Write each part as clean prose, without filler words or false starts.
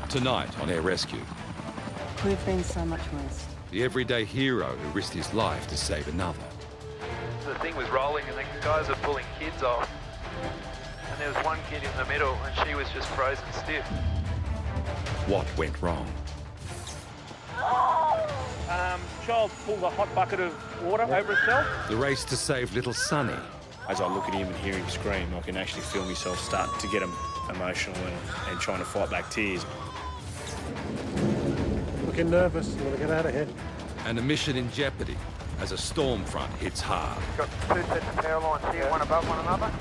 Tonight on Air Rescue, We've been so much worse. the everyday hero who risked his life to save another. The thing was rolling and the guys were pulling kids off. And there was one kid in the middle and she was just frozen stiff. What went wrong? Child pulled a hot bucket of water over herself. The race to save little Sonny. As I look at him and hear him scream, I can actually feel myself start to get emotional and trying to fight back tears. Looking nervous, you want to get out of here. And a mission in jeopardy as a storm front hits hard. Got two sets of power lines here, one above one another.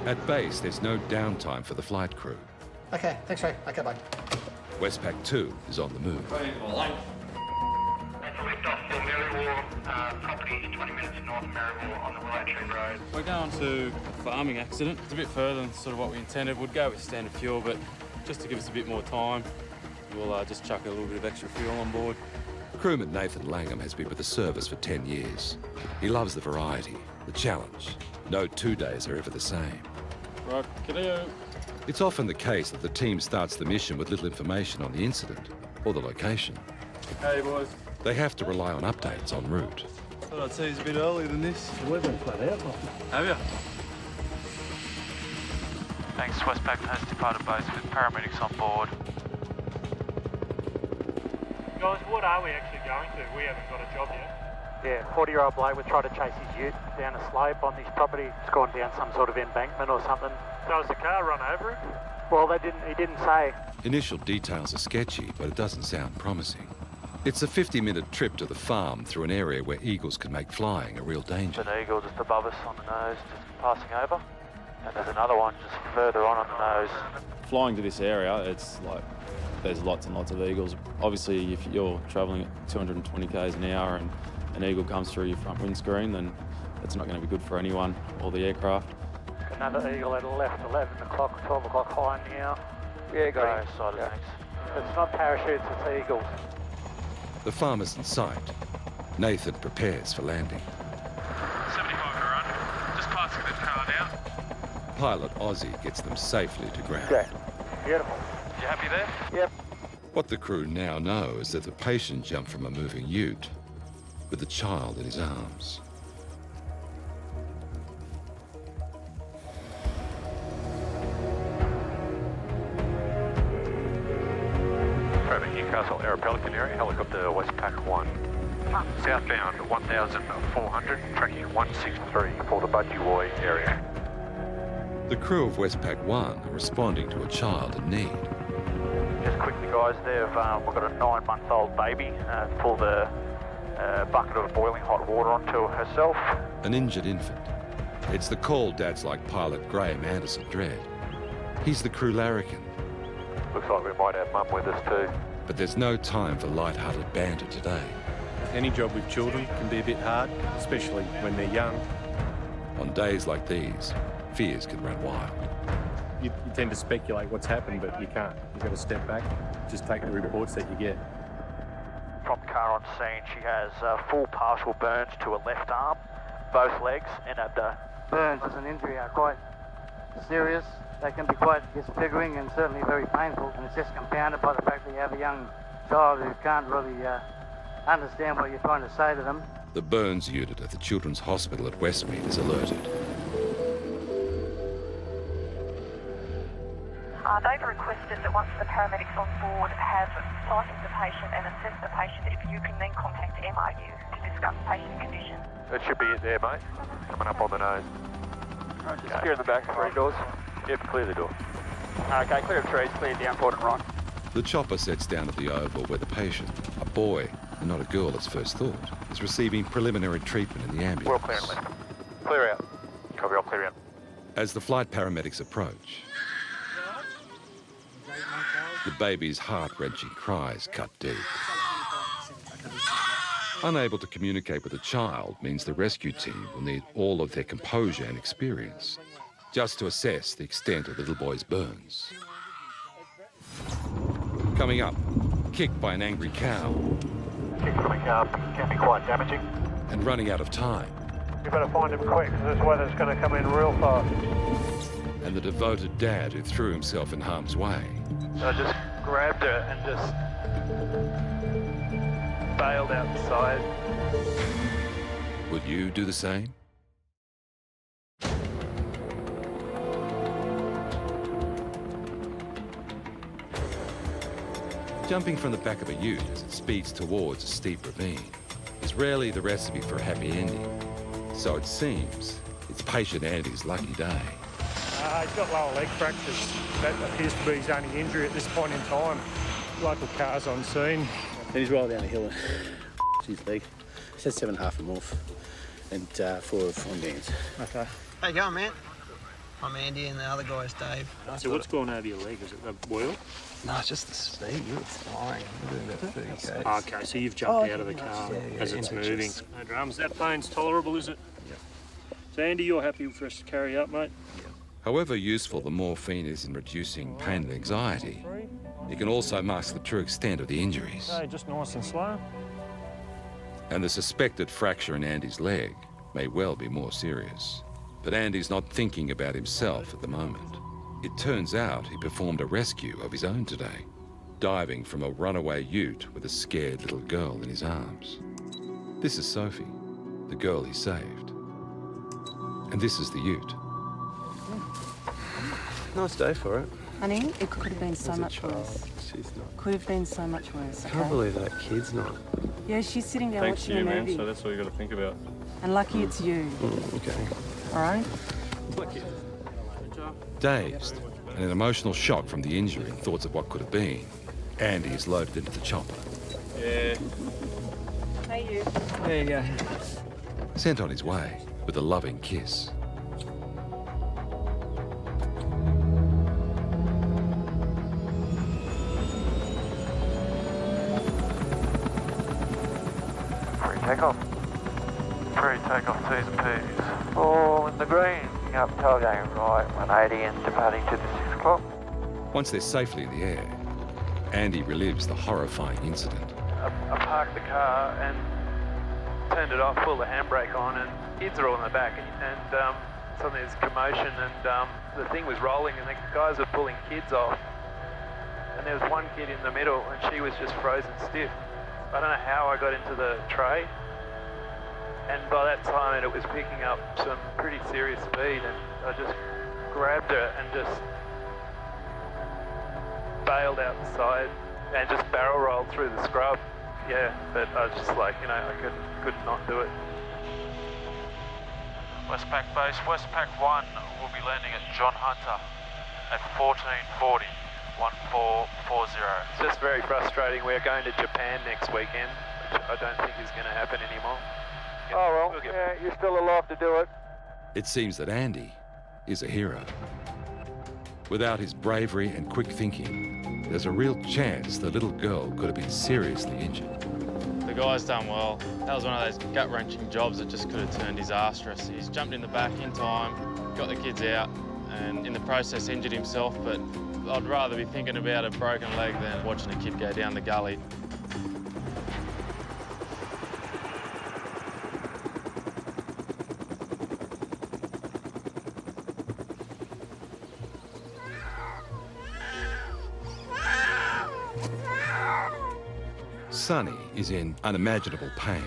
At base, there's no downtime for the flight crew. Okay, thanks, Ray. Okay, bye. Westpac 2 is on the move. Lift off for Merriwall, property 20 minutes north of Merriwall on the Willow Tree Road. We're going to a farming accident. It's a bit further than sort of what we intended. We'd go with standard fuel, but just to give us a bit more time, we'll just chuck a little bit of extra fuel on board. Crewman Nathan Langham has been with the service for 10 years. He loves the variety, the challenge. No 2 days are ever the same. Right, g'day. It's often the case that the team starts the mission with little information on the incident or the location. Hey, boys. They have to rely on updates en route. Thought I'd see you a bit earlier than this. We've been flat out. Have you? Thanks, Westpac has departed base with paramedics on board. Guys, what are we actually going to? We haven't got a job yet. Yeah, 40-year-old bloke was trying to chase his ute down a slope on this property. It's gone down some sort of embankment or something. So has the car run over it? Well, he didn't say. Initial details are sketchy, but it doesn't sound promising. It's a 50-minute trip to the farm through an area where eagles can make flying a real danger. An eagle just above us on the nose, just passing over. And there's another one just further on the nose. Flying to this area, it's like there's lots and lots of eagles. Obviously, if you're travelling at 220 k's an hour and an eagle comes through your front windscreen, then it's not going to be good for anyone or the aircraft. Another eagle at the left, 11 o'clock, 12 o'clock high in the hour. Yeah, got it. Side of things. It's not parachutes, it's eagles. The farm is in sight. Nathan prepares for landing. 75 to run. Just passing the car now. Pilot Ozzy gets them safely to ground. Yeah, beautiful. You happy there? Yep. What the crew now know is that the patient jumped from a moving ute with the child in his arms. Traffic Newcastle Air Pelican area, helicopter Westpac 1. Southbound 1400, tracking 163 for the Budgie area. The crew of Westpac 1 are responding to a child in need. Just quickly, guys, we've got a 9-month-old baby. Pulled a bucket of boiling hot water onto herself. An injured infant. It's the call dads like pilot Graham Anderson dread. He's the crew larrikin. Looks like we might have Mum with us too. But there's no time for light-hearted banter today. Any job with children can be a bit hard, especially when they're young. On days like these, fears can run wild. You tend to speculate what's happened, but you can't. You've got to step back, just take the reports that you get. From car on scene, she has full partial burns to her left arm, both legs and abdo. Burns as an injury are quite serious. They can be quite disfiguring and certainly very painful, and it's just compounded by the fact that you have a young child who can't really understand what you're trying to say to them. The burns unit at the Children's Hospital at Westmead is alerted. They've requested that once the paramedics on board have sighted the patient and assessed the patient, if you can then contact MRU to discuss patient condition. It should be it there, mate. Coming up on the nose. Okay. Secure in the back, 3 doors. Yep, clear the door. Okay, clear of trees, clear down port and right. The chopper sets down at the oval where the patient, a boy and not a girl as first thought, is receiving preliminary treatment in the ambulance. Well clear and left. Clear out. Copy, all clear out. As the flight paramedics approach, the baby's heart-wrenching cries cut deep. Unable to communicate with a child means the rescue team will need all of their composure and experience just to assess the extent of the little boy's burns. Coming up, kicked by an angry cow. Kick from a cow can be quite damaging. And running out of time. You better find him quick, because this weather's going to come in real fast. And the devoted dad who threw himself in harm's way. I just grabbed her and just bailed out the side. Would you do the same? Jumping from the back of a ute as it speeds towards a steep ravine is rarely the recipe for a happy ending. So it seems it's patient Andy's lucky day. He's got lower leg fractures. That appears to be his only injury at this point in time. Local cars on scene. And he's rolled down a hill and his leg. He's had 7.5 and off, and 4 on dance. Okay. How you going, man? I'm Andy and the other guy's Dave. So what's going over your leg? Is it the wheel? No, it's just the speed. It's flying. I'm doing about 30 k's. Okay, so you've jumped out of the car as it's moving. No drums. That pain's tolerable, is it? Yeah. So Andy, you're happy for us to carry up, mate? Yeah. However useful the morphine is in reducing pain and anxiety, it can also mask the true extent of the injuries. Okay, just nice and slow. And the suspected fracture in Andy's leg may well be more serious. But Andy's not thinking about himself at the moment. It turns out he performed a rescue of his own today, diving from a runaway ute with a scared little girl in his arms. This is Sophie, the girl he saved. And this is the ute. Nice day for it. Honey, it could have been so much worse. She's not. Could have been so much worse. I can't believe that kid's not. Yeah, she's sitting down Thanks to watching you, a man, movie. so that's all you got to think about. And lucky it's you. Okay. All right? Dazed and in emotional shock from the injury and thoughts of what could have been, Andy is loaded into the chopper. Yeah. Hey, you. There you go. Sent on his way with a loving kiss. Free takeoff. Free takeoff T's and P's. All in the green. Up tailgating right, 180 and departing to the 6 o'clock. Once they're safely in the air, Andy relives the horrifying incident. I parked the car and turned it off, pulled the handbrake on, and kids are all in the back, and suddenly there's commotion, and the thing was rolling, and the guys were pulling kids off, and there was one kid in the middle, and she was just frozen stiff. I don't know how I got into the tray, and by that time it was picking up some pretty serious speed, and I just grabbed her and just bailed out the side and just barrel rolled through the scrub. Yeah, but I was just like, I could not do it. Westpac base, Westpac 1 will be landing at John Hunter at 1440, 1440. It's just very frustrating. We're going to Japan next weekend, which I don't think is going to happen anymore. Oh, well, yeah, you're still alive to do it. It seems that Andy is a hero. Without his bravery and quick thinking, there's a real chance the little girl could have been seriously injured. The guy's done well. That was one of those gut-wrenching jobs that just could have turned disastrous. He's jumped in the back in time, got the kids out, and in the process injured himself, but I'd rather be thinking about a broken leg than watching a kid go down the gully. Sonny is in unimaginable pain.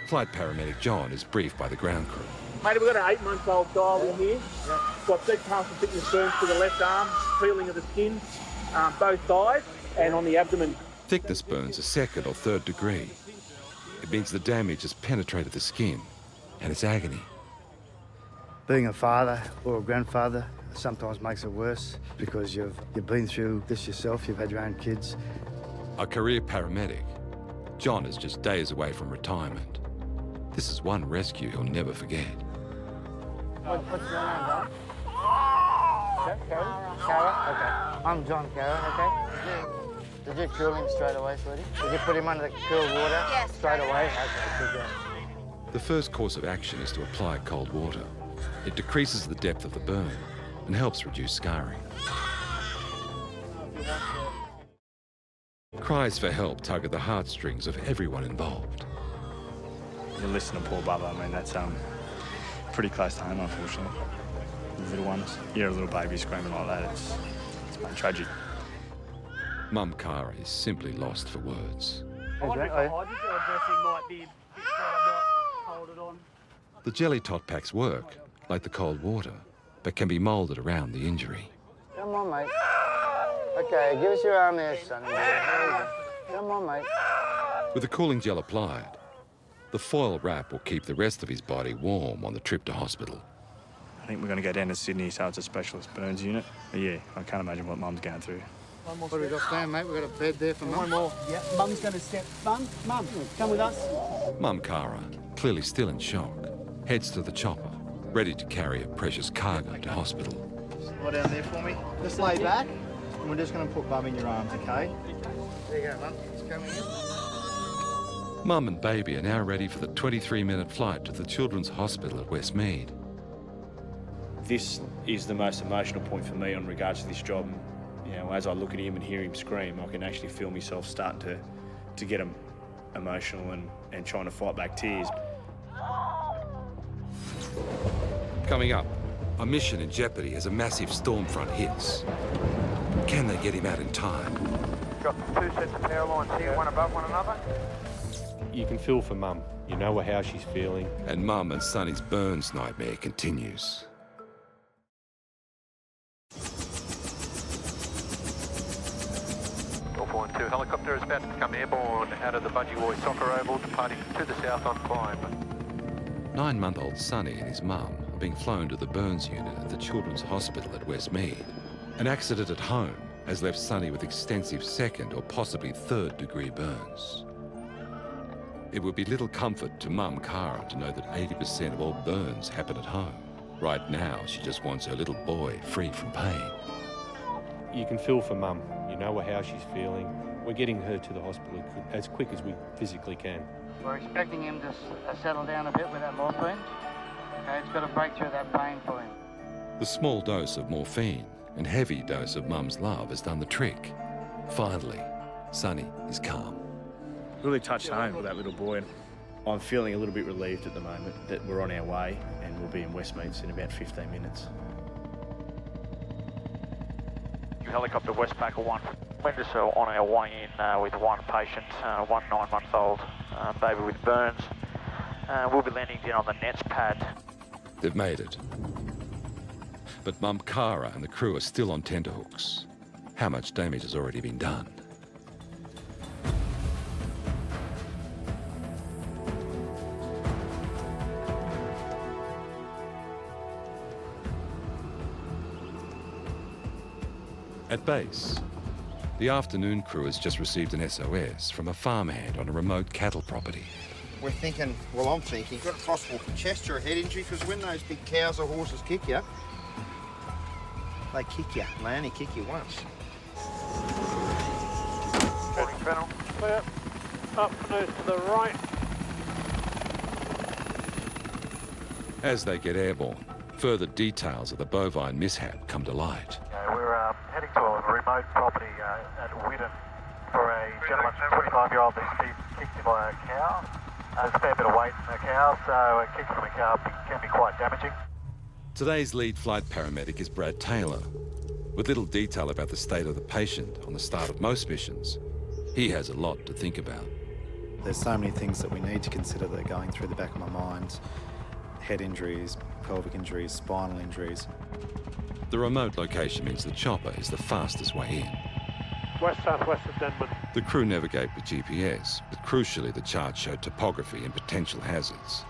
Flight paramedic John is briefed by the ground crew. Mate, we've got an 8-month-old child in here. Got deep partial thickness burns to the left arm, peeling of the skin, both thighs, and on the abdomen. Thickness burns are second or third degree. It means the damage has penetrated the skin, and it's agony. Being a father or a grandfather sometimes makes it worse because you've been through this yourself, you've had your own kids. A career paramedic, John is just days away from retirement. This is one rescue he'll never forget. What's your name, bro? Kara? Okay. I'm John Kara, okay? Did you cool him straight away, sweetie? Did you put him under the cool water? Yes. Straight away? Okay, good job. The first course of action is to apply cold water. It decreases the depth of the burn and helps reduce scarring. Cries for help tug at the heartstrings of everyone involved. You listen to poor Bubba, I mean, that's pretty close to home, unfortunately. The little ones, you hear a little baby screaming like that, it's been tragic. Mum Cara is simply lost for words. The jelly tot packs work, like the cold water, but can be moulded around the injury. Come on, mate. Okay, give us your arm there, sonny. Come on, mate. With the cooling gel applied, the foil wrap will keep the rest of his body warm on the trip to hospital. I think we're going to go down to Sydney, so it's a specialist burns unit. But yeah, I can't imagine what Mum's going through. What have we got planned, mate? We've got a bed there for Mum. One more. Yeah, Mum's going to step. Mum, come with us. Mum Cara, clearly still in shock, heads to the chopper, ready to carry a precious cargo to hospital. Lie down there for me. Just lay back, and we're just going to put Mum in your arms, okay? There you go, Mum. It's coming in. Mum and baby are now ready for the 23-minute flight to the Children's Hospital at Westmead. This is the most emotional point for me in regards to this job. You know, as I look at him and hear him scream, I can actually feel myself starting to get emotional and trying to fight back tears. Coming up, a mission in jeopardy as a massive storm front hits. Can they get him out in time? Got 2 sets of power lines here, one above one another. You can feel for Mum. You know how she's feeling. And Mum and Sonny's burns nightmare continues. Two helicopter is about to become airborne out of the Budgie Soccer Oval, departing to the south on climb. 9-month-old Sonny and his mum are being flown to the burns unit at the Children's Hospital at Westmead. An accident at home has left Sonny with extensive second or possibly third-degree burns. It would be little comfort to Mum Cara to know that 80% of all burns happen at home. Right now, she just wants her little boy free from pain. You can feel for Mum. You know how she's feeling. We're getting her to the hospital as quick as we physically can. We're expecting him to settle down a bit with that morphine. Okay, it's got to break through that pain for him. The small dose of morphine and heavy dose of Mum's love has done the trick. Finally, Sonny is calm. Really touched home with that little boy, and I'm feeling a little bit relieved at the moment that we're on our way and we'll be in Westmead in about 15 minutes. Helicopter Westpacker 1. We're just on our way in with one patient, one 9-month-old baby with burns. We'll be landing down on the nets pad. They've made it. But Mum Cara and the crew are still on tenterhooks. How much damage has already been done? At base, the afternoon crew has just received an SOS from a farmhand on a remote cattle property. We're thinking, well, I'm thinking, you've got a possible chest or a head injury, because when those big cows or horses kick you, they kick you. They only kick you once. Boarding panel, clear. Up, nose to the right. As they get airborne, further details of the bovine mishap come to light. We're heading to a remote property at Whitten for a gentleman, 25-year-old, that's been kicked by a cow. There's a fair bit of weight in the cow, so a kick from a cow can be quite damaging. Today's lead flight paramedic is Brad Taylor. With little detail about the state of the patient on the start of most missions, he has a lot to think about. There's so many things that we need to consider that are going through the back of my mind. Head injuries, pelvic injuries, spinal injuries. The remote location means the chopper is the fastest way in. West-southwest of Denman. The crew navigate with GPS, but crucially the charts show topography and potential hazards.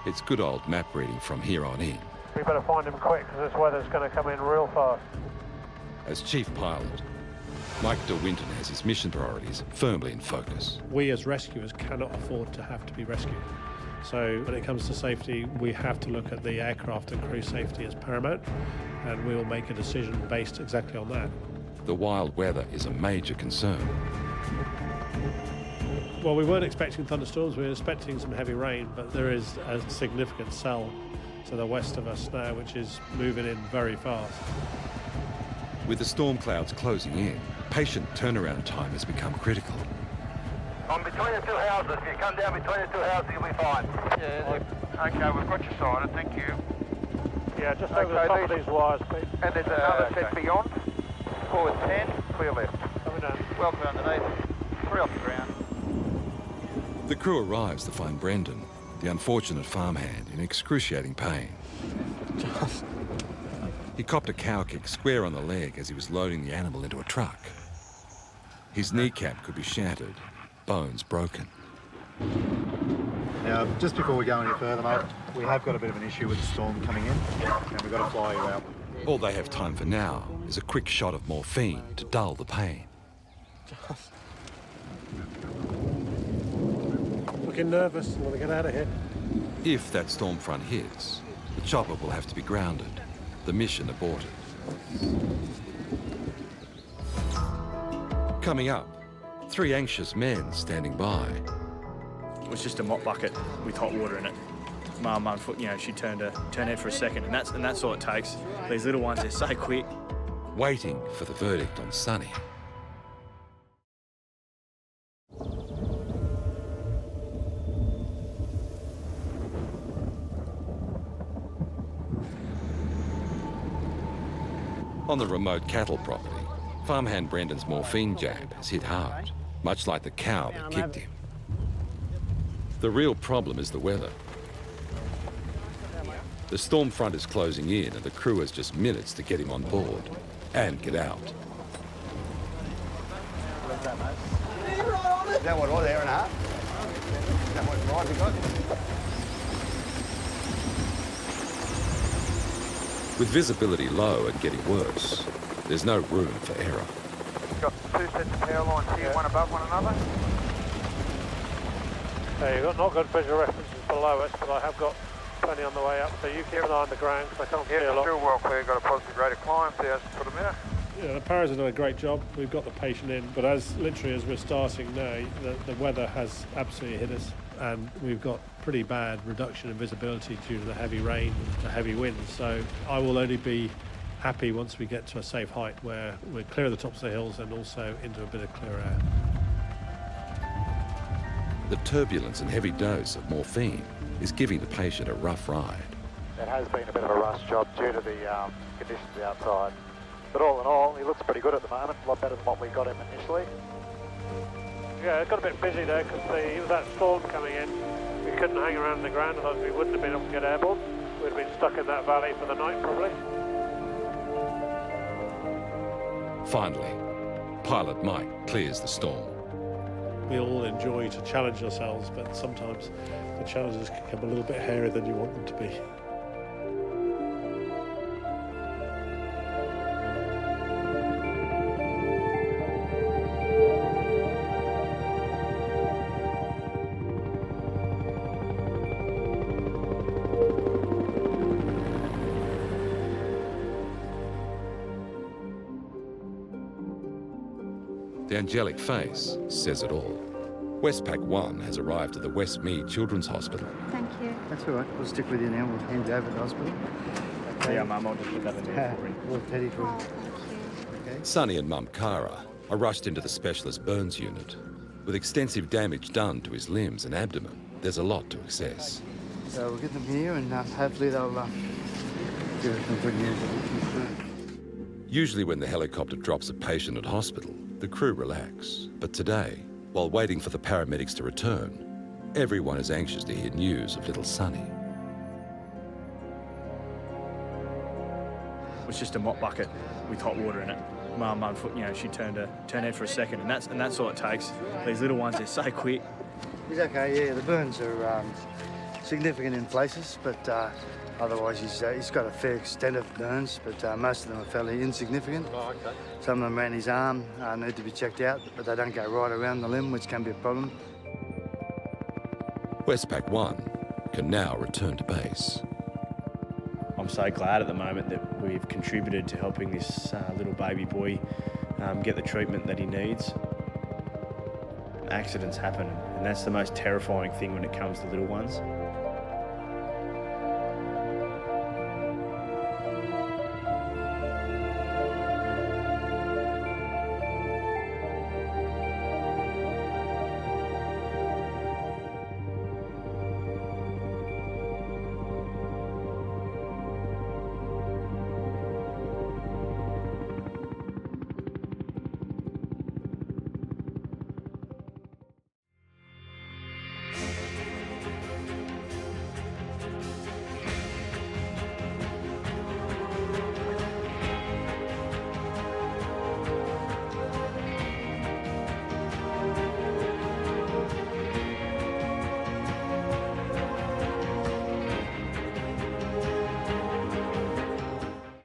It's good old map reading from here on in. We better find him quick, because this weather's going to come in real fast. As chief pilot, Mike De Winton has his mission priorities firmly in focus. We as rescuers cannot afford to have to be rescued. So when it comes to safety, we have to look at the aircraft and crew safety as paramount, and we will make a decision based exactly on that. the wild weather is a major concern. Well, we weren't expecting thunderstorms, we were expecting some heavy rain, but there is a significant cell to the west of us now, which is moving in very fast. With the storm clouds closing in, patient turnaround time has become critical. I'm between the two houses. If you come down between the two houses, you'll be fine. Yeah, okay, we've got you sorted, thank you. Yeah, just over the top of these wires, Pete. And there's another set beyond. Forward 10, clear left. Coming down. Well clear underneath, 3 off the ground. The crew arrives to find Brendan, the unfortunate farmhand, in excruciating pain. He copped a cow kick square on the leg as he was loading the animal into a truck. His kneecap could be shattered, bones broken. Now, just before we go any further, mate, we have got a bit of an issue with the storm coming in, and we've got to fly you out. All they have time for now is a quick shot of morphine to dull the pain. Looking nervous. Want to get out of here. If that storm front hits, the chopper will have to be grounded. The mission aborted. Coming up, 3 anxious men standing by. It was just a mop bucket with hot water in it. Mum, you know, she turned her head for a second, and that's all it takes. These little ones, they're so quick. Waiting for the verdict on Sonny. On the remote cattle property, farmhand Brendan's morphine jab has hit hard, much like the cow that kicked him. The real problem is the weather. The storm front is closing in and the crew has just minutes to get him on board and get out. Is that what, hour and a half? Is that what ride we got? With visibility low and getting worse, there's no room for error. Got 2 sets of power lines here, one above one another. You've got not good visual references below us, but I have got plenty on the way up, so you keep an eye on the ground because I can't see a lot. Still well clear, got a positive rate of climb, see us put them out. Yeah, the paras have done a great job. We've got the patient in, but literally as we're starting now, the weather has absolutely hit us, and we've got pretty bad reduction in visibility due to the heavy rain, the heavy winds. So I will only be happy once we get to a safe height where we're clear of the tops of the hills and also into a bit of clear air. The turbulence and heavy dose of morphine is giving the patient a rough ride. It has been a bit of a rush job due to the conditions outside. But all in all, he looks pretty good at the moment, a lot better than what we got him initially. Yeah, it got a bit busy there because with that storm coming in, we couldn't hang around the ground, otherwise we wouldn't have been able to get airborne. We'd have been stuck in that valley for the night probably. Finally, pilot Mike clears the storm. We all enjoy to challenge ourselves, but sometimes the challenges can become a little bit hairier than you want them to be. The angelic face says it all. Westpac 1 has arrived at the Westmead Children's Hospital. Thank you. That's all right. We'll stick with you now. We'll hand you over to the hospital. Yeah, Mum, I'll just put that in there for you. We'll Teddy for Oh, thank you. Okay. Sonny and Mum Cara are rushed into the specialist burns unit. With extensive damage done to his limbs and abdomen, there's a lot to assess. So we'll get them here and hopefully they'll give us some good news. Usually when the helicopter drops a patient at hospital, the crew relax. But today, while waiting for the paramedics to return, everyone is anxious to hear news of little Sonny. It was just a mop bucket with hot water in it. Mum, you know, she turned her head for a second, and that's all it takes. These little ones, they're so quick. He's okay, yeah. The burns are significant in places, but otherwise he's got a fair extent of burns, but most of them are fairly insignificant. Oh, okay. Some of them around his arm need to be checked out, but they don't go right around the limb, which can be a problem. Westpac 1 can now return to base. I'm so glad at the moment that we've contributed to helping this little baby boy get the treatment that he needs. Accidents happen, and that's the most terrifying thing when it comes to little ones.